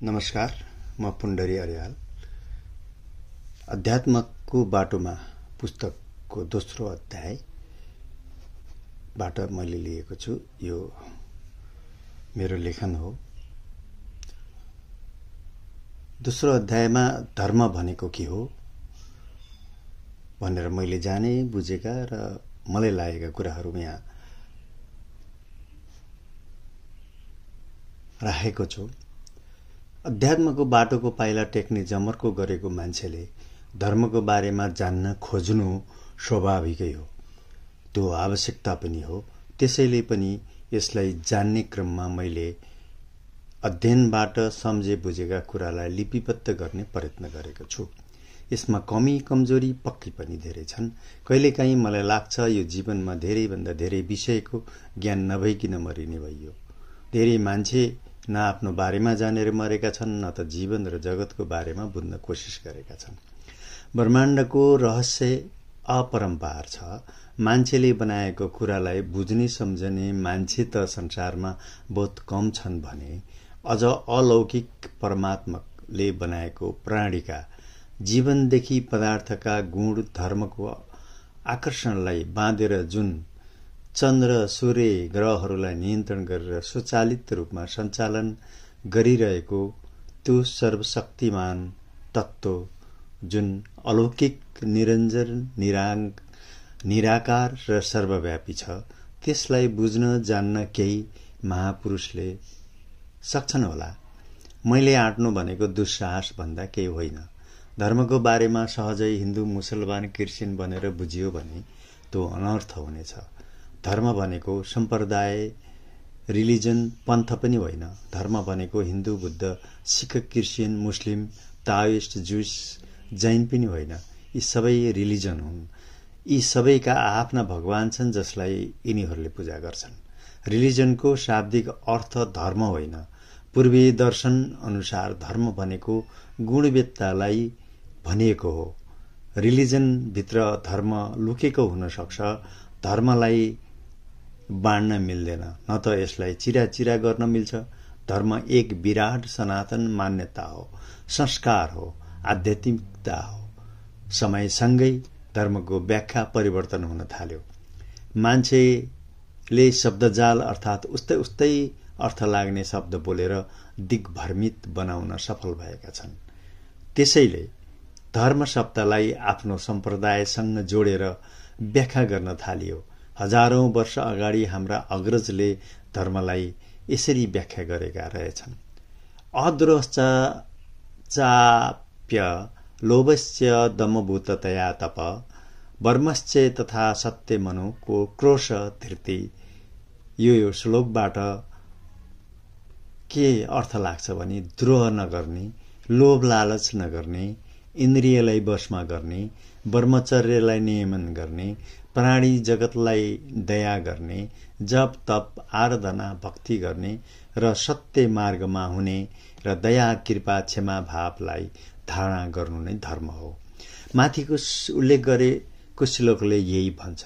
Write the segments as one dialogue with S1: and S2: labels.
S1: नमस्कार, म पुण्डरी अर्याल। अध्यात्मको बाटोमा पुस्तकको दोस्रो अध्यायबाट मैले लिएको छु। यो मेरो लेखन हो। दोस्रो अध्यायमा धर्म भनेको के हो भनेर मैले जाने बुझेका र मलाई लागेका कुराहरू यहाँ राखेको छु। अध्यात्मको बाटोको पाइला टेक्ने जमर्को गरेको मान्छेले धर्मको बारेमा जान्न खोज्नु स्वाभाविकै हो। त्यो आवश्यकता पनि हो। त्यसैले पनि यसलाई जान्ने क्रममा मैले अध्ययनबाट सम्झे बुझेका कुरालाई लिपिबद्ध गर्ने प्रयत्न गरेको छु। यसमा कमी कमजोरी पक्कै पनि धेरै छन्। कहिलेकाहीँ मलाई लाग्छ यो जीवनमा धेरैभन्दा धेरै विषयको ज्ञान नभइकन मरिने भइयो। धेरै मान्छे न आफ्नो बारेमा जानेर मरेका छन्, न त जीवन र जगतको बारेमा बुझ्न कोसिस गरेका छन्। ब्रह्माण्डको रहस्य अपरम्पार छ। मान्छेले बनाएको कुरालाई बुझ्ने सम्झने मान्छे त संसारमा बहुत कम छन् भने अझ अलौकिक परमात्माले बनाएको प्राणीका जीवनदेखि पदार्थका गुण धर्मको आकर्षणलाई बाँधेर जुन चन्द्र सूर्य ग्रहहरूलाई नियन्त्रण गरेर स्वचालित रूपमा सञ्चालन गरिरहेको त्यो सर्वशक्तिमान तत्त्व जुन अलौकिक निरञ्जन निराकार र सर्वव्यापी छ, त्यसलाई बुझ्न जान्न केही महापुरुषले सक्छन् होला। मैले आँट्नु भनेको दुस्साहस भन्दा केही होइन। धर्मको बारेमा सहजै हिन्दू मुसलमान क्रिस्चियन भनेर बुझियो भने त्यो अनर्थ हुनेछ। धर्म भनेको सम्प्रदाय, रिलिजन, पन्थ पनि होइन। धर्म भनेको हिन्दू, बुद्ध, सिख, क्रिस्चियन, मुस्लिम, ताओइस्ट, जुइस, जैन पनि होइन। यी सबै रिलिजन हुन्। यी सबैका आफ्ना भगवान छन् जसलाई यिनीहरूले पूजा गर्छन्। रिलिजनको शाब्दिक अर्थ धर्म होइन। पूर्वीय दर्शन अनुसार धर्म भनेको गुणवेत्तालाई भनिएको हो। रिलिजनभित्र धर्म लुकेको हुन सक्छ। धर्मलाई बाँड्न मिल्दैन, न त यसलाई चिराचिरा गर्न मिल्छ। धर्म एक विराट सनातन मान्यता हो, संस्कार हो, आध्यात्मिकता हो। समयसँगै धर्मको व्याख्या परिवर्तन हुन थाल्यो। मान्छेले शब्दजाल अर्थात् उस्तै अर्थ लाग्ने शब्द बोलेर दिग्भ्रमित बनाउन सफल भएका छन्। त्यसैले धर्म शब्दलाई आफ्नो सम्प्रदायसँग जोडेर व्याख्या गर्न थालियो। हजारौं वर्ष अगाडि हाम्रा अग्रजले धर्मलाई यसरी व्याख्या गरेका रहेछन्। अद्रोश्चाप्य लोभस्य दमभूततया तप वर्मश्चे तथा सत्य मनुको क्रोश धृति। यो श्लोकबाट के अर्थ लाग्छ भने द्रोह नगर्ने, लोभ लालच नगर्ने, इन्द्रियलाई वशमा गर्ने, ब्रह्मचर्यलाई नियमन गर्ने, प्राणी जगतलाई दया गर्ने, जप तप आराधना भक्ति गर्ने र सत्य मार्गमा हुने र दया कृपा क्षमा भावलाई धारणा गर्नु नै धर्म हो। माथिको उल्लेख गरेको श्लोकले यही भन्छ।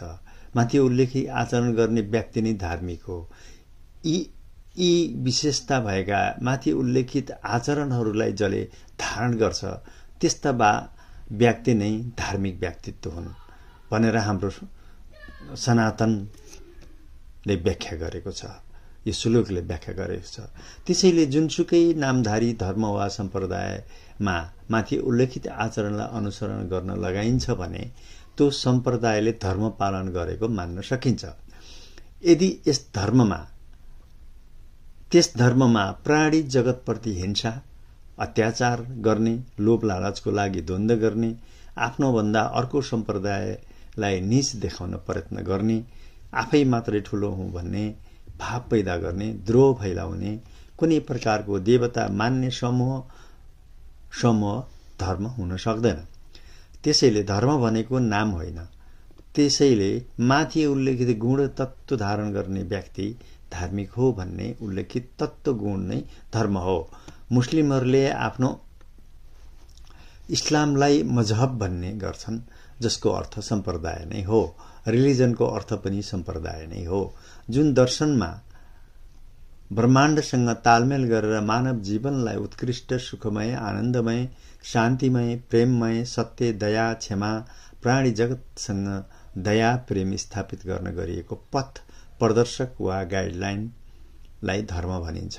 S1: माथि उल्लेखी आचरण गर्ने व्यक्ति नै धार्मिक हो। यी विशेषता भएका माथि उल्लेखित आचरणहरूलाई जसले धारण गर्छ त्यस्ता व्यक्ति नै धार्मिक व्यक्तित्व हुन् भनेर हाम्रो सनातनले व्याख्या गरेको छ। यो श्लोकले व्याख्या गरेको छ। त्यसैले जुनसुकै नामधारी धर्म वा सम्प्रदायमा माथि उल्लेखित आचरणलाई अनुसरण गर्न लगाइन्छ भने त्यो सम्प्रदायले धर्म पालन गरेको मान्न सकिन्छ। यदि त्यस धर्ममा प्राणी जगतप्रति हिंसा, अत्याचार गर्ने, लोभ लालचको लागि द्वन्द्व गर्ने, आफ्नो भन्दा अर्को सम्प्रदायलाई नीच देखाउन प्रयत्न गर्ने, आफै मात्रै ठूलो हुँ भन्ने भाव पैदा गर्ने, द्रोह फैलाउने, कुनै प्रकारको देवता मान्ने समूह धर्म हुन सक्दैन। त्यसैले धर्म भनेको नाम होइन। त्यसैले माथि उल्लेखित गुण तत्त्व धारण गर्ने व्यक्ति धार्मिक हो भन्ने उल्लेखित तत्त्व गुण नै धर्म हो। मुस्लिमहरूले आफ्नो इस्लामलाई मजहब भन्ने गर्छन्, जसको अर्थ सम्प्रदाय नै हो। रिलिजनको अर्थ पनि सम्प्रदाय नै हो। जुन दर्शनमा ब्रह्माण्डसँग तालमेल गरेर मानव जीवनलाई उत्कृष्ट, सुखमय, आनन्दमय, शान्तिमय, प्रेममय, सत्य, दया, क्षमा, प्राणी जगतसँग दया प्रेम स्थापित गर्न गरिएको पथ प्रदर्शक वा गाइडलाइनलाई धर्म भनिन्छ,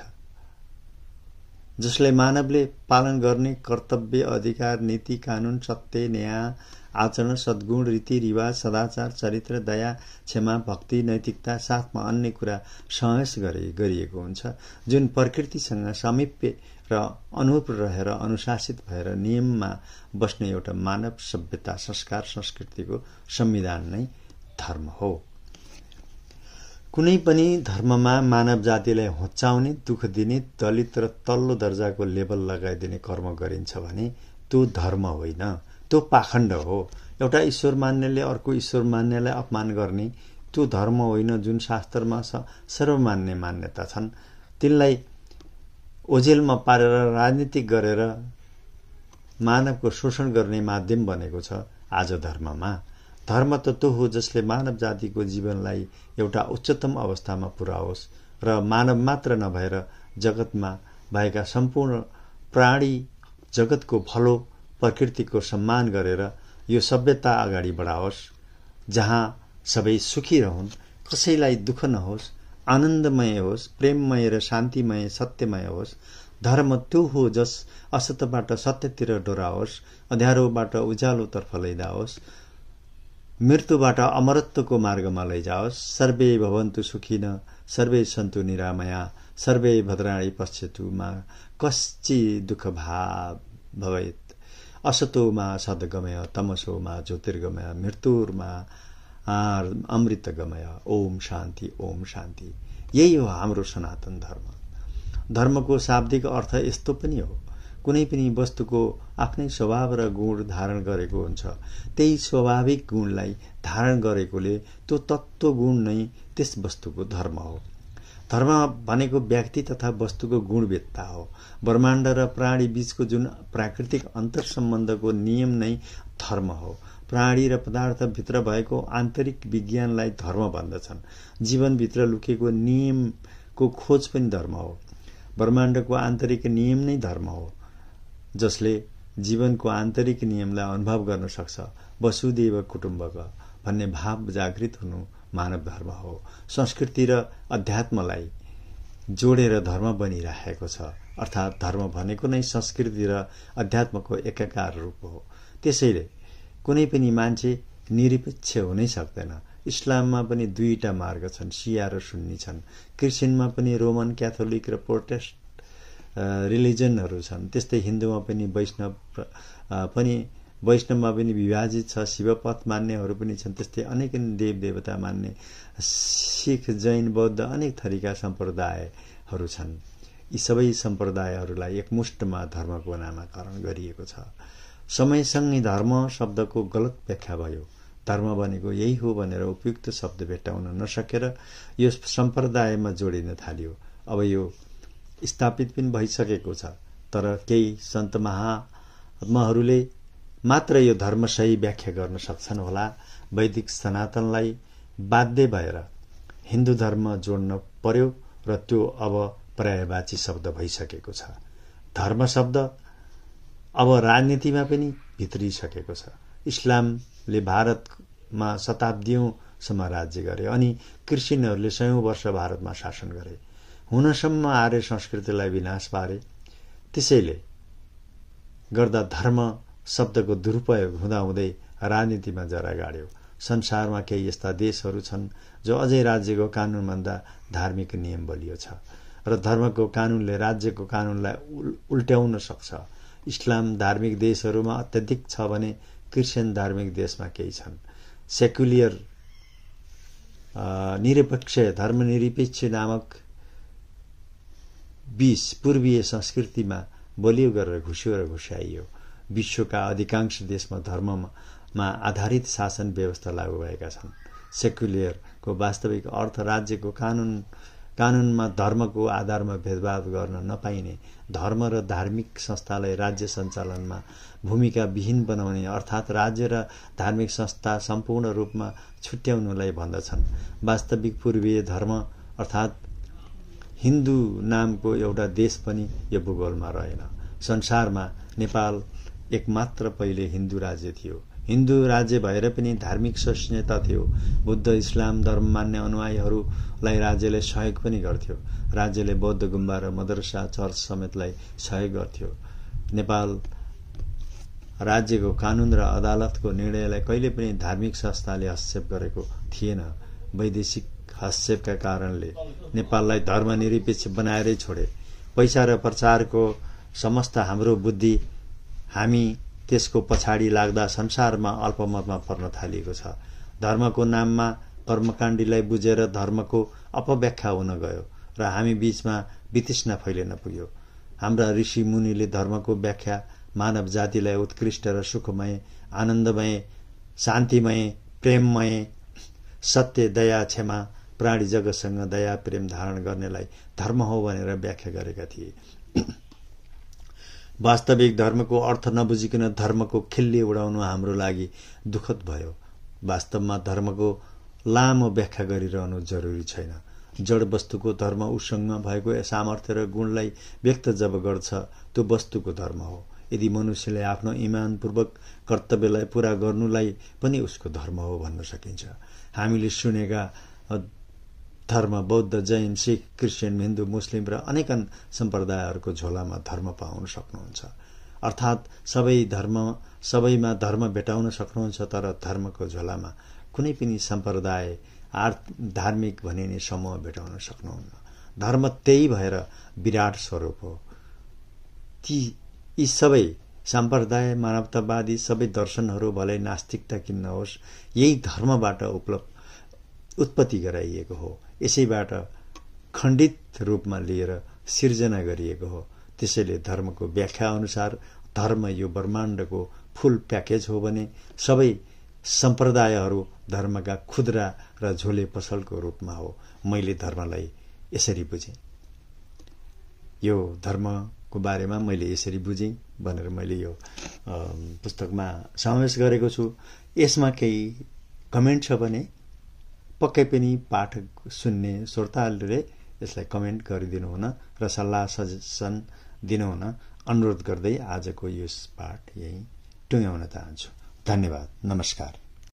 S1: जसले मानवले पालन गर्ने कर्तव्य, अधिकार, नीति, कानून, सत्य, न्याय, आचरण, सद्गुण, रीतिरिवाज, सदाचार, चरित्र, दया, क्षमा, भक्ति, नैतिकता साथमा अन्य कुरा समावेश गरिएको हुन्छ, जुन प्रकृतिसँग सामिप्य र अनुरूप रहेर अनुशासित भएर नियममा बस्ने एउटा मानव सभ्यता, संस्कार, संस्कृतिको संविधान नै धर्म हो। कुनै पनि धर्ममा मानव जातिलाई होच्याउने, दुःख दिने, दलित र तल्लो दर्जाको लेबल लगाइदिने कर्म गरिन्छ भने त्यो धर्म होइन, त्यो पाखण्ड हो। एउटा ईश्वर मान्नेले अर्को ईश्वर मान्नेलाई अपमान गर्ने त्यो धर्म होइन। जुन शास्त्रमा सर्वमान्य मान्यता छन् तिनलाई ओझेलमा पारेर राजनीति गरेर मानवको शोषण गर्ने माध्यम बनेको छ आज धर्ममा। धर्म त त्यो हो जसले मानव जातिको जीवनलाई एउटा उच्चतम अवस्थामा पुर्याओस् र मानव मात्र नभएर जगतमा भएका सम्पूर्ण प्राणी जगतको भलो, प्रकृतिको सम्मान गरेर यो सभ्यता अगाडि बढाओस्, जहाँ सबै सुखी रहन्, कसैलाई दुःख नहोस्, आनन्दमय होस्, प्रेममय र शान्तिमय, सत्यमय होस्। धर्म त्यो हो जस असत्यबाट सत्यतिर डोराओस्, अँध्यारोबाट उज्यालोतर्फ लैजाओस्, मृत्युबाट अमरत्वको मार्गमा लैजाओस्। सर्वे भवन्तु सुखिनः, सर्वे सन्तु निरामया, सर्वे भद्राणि पश्यन्तु मा कश्चित् दुःख भवेत्। असतोमा सद्गमय, तमसोमा ज्योतिर्गमय, मृत्युर्मा अमृतगमय। ओम शान्ति, ओम शान्ति। यही हो हाम्रो सनातन धर्म। धर्मको शाब्दिक अर्थ यस्तो पनि हो, कुनै पनि वस्तुको आफ्नै स्वभाव र गुण धारण गरेको हुन्छ, त्यही स्वाभाविक गुणलाई धारण गरेकोले त्यो तत्त्व गुण नै त्यस वस्तुको धर्म हो। धर्म भनेको व्यक्ति तथा वस्तुको गुणवेत्ता हो। ब्रह्माण्ड र प्राणी बीचको जुन प्राकृतिक अन्तर सम्बन्धको नियम नै धर्म हो। प्राणी र पदार्थभित्र भएको आन्तरिक विज्ञानलाई धर्म भन्दछन्। जीवनभित्र लुकेको नियमको खोज पनि धर्म हो। ब्रह्माण्डको आन्तरिक नियम नै धर्म हो, जसले जीवनको आन्तरिक नियमलाई अनुभव गर्न सक्छ। वसुदेव कुटुम्बक भन्ने भाव जागृत हुनु मानव धर्म हो। संस्कृति र अध्यात्मलाई जोडेर धर्म बनिरहेको छ, अर्थात् धर्म भनेको नै संस्कृति र अध्यात्मको एकाकार रूप हो। त्यसैले कुनै पनि मान्छे निरपेक्ष हुनै सक्दैन। इस्लाममा पनि दुईटा मार्ग छन्, शिया र सुन्नी छन्। क्रिश्चियनमा पनि रोमन क्याथोलिक र प्रोटेस्ट रिलिजनहरू छन्। त्यस्तै हिन्दूमा पनि वैष्णवमा पनि विभाजित छ। शिवपथ मान्नेहरू पनि छन्। त्यस्तै अनेक देव देवता मान्ने सिख, जैन, बौद्ध अनेक थरीका सम्प्रदायहरू छन्। यी सबै सम्प्रदायहरूलाई एकमुष्टमा धर्मको नामाकरण गरिएको छ। समयसँगै धर्म शब्दको गलत व्याख्या भयो। धर्म भनेको यही हो भनेर उपयुक्त शब्द भेट्टाउन नसकेर यो सम्प्रदायमा जोडिन थाल्यो। अब यो स्थापित पनि भइसकेको छ, तर केही सन्त महात्माहरूले मात्र यो धर्म सही व्याख्या गर्न सक्छन् होला। वैदिक सनातनलाई बाध्य भएर हिन्दू धर्म जोड्न पर्यो र त्यो अब पर्यायवाची शब्द भइसकेको छ। धर्म शब्द अब राजनीतिमा पनि भित्रिसकेको छ। इस्लामले भारतमा शताब्दीौंसम्म राज्य गरे अनि क्रिश्चियनहरूले 100औं वर्ष भारतमा शासन गरे, हुनसम्म आर्य संस्कृतिलाई विनाश पारे। त्यसैले गर्दा धर्म शब्दको दुरुपयोग हुँदाहुँदै राजनीतिमा जरा गाड्यो। संसारमा केही यस्ता देशहरू छन् जो अझै राज्यको कानूनभन्दा धार्मिक नियम बलियो छ र धर्मको कानूनले राज्यको कानूनलाई उल्ट्याउन सक्छ। इस्लाम धार्मिक देशहरूमा अत्यधिक छ भने क्रिश्चियन धार्मिक देशमा केही छन्। सेक्युलर निरपेक्ष धर्मनिरपेक्ष नामक बीज पूर्वीय संस्कृतिमा बलियो गरेर घुस्यो र घुस्याइयो। विश्वका अधिकांश देशमा धर्ममा आधारित शासन व्यवस्था लागू भएका छन्। सेक्युलरको वास्तविक अर्थ राज्यको कानूनमा धर्मको आधारमा भेदभाव गर्न नपाइने, धर्म र धार्मिक संस्थालाई राज्य सञ्चालनमा भूमिका विहीन बनाउने, अर्थात् राज्य र धार्मिक संस्था सम्पूर्ण रूपमा छुट्याउनुलाई भन्दछन्। वास्तविक पूर्वीय धर्म अर्थात् हिन्दू नामको एउटा देश पनि यो भूगोलमा रहेन। संसारमा नेपाल एकमात्र पहिले हिन्दू राज्य थियो। हिन्दू राज्य भएर पनि धार्मिक सहिष्णुता थियो। बुद्ध इस्लाम धर्म मान्ने अनुयायीहरूलाई राज्यले सहयोग पनि गर्थ्यो। राज्यले बौद्ध गुम्बा र मदरसा चर्च समेतलाई सहयोग गर्थ्यो। नेपाल राज्यको कानून र अदालतको निर्णयलाई कहिले पनि धार्मिक संस्थाले हस्तक्षेप गरेको थिएन। वैदेशिक हस्तक्षेपका कारणले नेपाललाई धर्मनिरपेक्ष बनाएरै छोडे। पैसा र प्रचारको समस्त हाम्रो बुद्धि हामी त्यसको पछाडि लाग्दा संसारमा अल्पमतमा पर्न थालिएको छ। धर्मको नाममा कर्मकाण्डीलाई बुझेर धर्मको अपव्याख्या हुन गयो र हामी बीचमा वितृष्णा फैलिन पुग्यो। हाम्रा ऋषि मुनिले धर्मको व्याख्या मानव जातिलाई उत्कृष्ट र सुखमय, आनन्दमय, शान्तिमय, प्रेममय, सत्य, दया, क्षमा, प्राणी जगतसँग दया प्रेम धारण गर्नेलाई धर्म हो भनेर व्याख्या गरेका थिए। वास्तविक धर्मको अर्थ नबुझिकन धर्मको खिल्ली उडाउनु हाम्रो लागि दुःखद भयो। वास्तवमा धर्मको लामो व्याख्या गरिरहनु जरुरी छैन। जड वस्तुको धर्म उसँग भएको सामर्थ्य र गुणलाई व्यक्त जब गर्छ त्यो वस्तुको धर्म हो। यदि मनुष्यले आफ्नो इमानपूर्वक कर्तव्यलाई पूरा गर्नुलाई पनि उसको धर्म हो भन्न सकिन्छ। हामीले सुनेका धर्म बौद्ध, जैन, सिख, क्रिस्चियन, हिन्दू, मुस्लिम र अनेकन सम्प्रदायहरूको झोलामा धर्म पाउन सक्नुहुन्छ। अर्थात् सबैमा धर्म भेटाउन सक्नुहुन्छ, तर धर्मको झोलामा कुनै पनि सम्प्रदाय धार्मिक भनिने समूह भेटाउन सक्नुहुन्न। धर्म त्यही भएर विराट स्वरूप हो। यी सबै सम्प्रदाय, मानवतावादी सबै दर्शनहरू भलै नास्तिकता किन नहोस्, यही धर्मबाट उत्पत्ति गराइएको हो। यसैबाट खण्डित रूपमा लिएर सिर्जना गरिएको हो। त्यसैले धर्मको व्याख्या अनुसार धर्म यो ब्रह्माण्डको फुल प्याकेज हो भने सबै सम्प्रदायहरू धर्मका खुद्रा र झोले पसलको रूपमा हो। मैले धर्मलाई यसरी बुझेँ। यो धर्मको बारेमा मैले यसरी बुझेँ भनेर मैले यो पुस्तकमा समावेश गरेको छु। यसमा केही कमेन्ट छ भने पक्कै पनि पाठक सुन्ने श्रोताहरूले यसलाई कमेन्ट गरिदिनु हुन र सल्लाह सजेसन दिनुहुन अनुरोध गर्दै आजको यो पाठ यही टुङ्ग्याउन चाहन्छु। धन्यवाद। नमस्कार।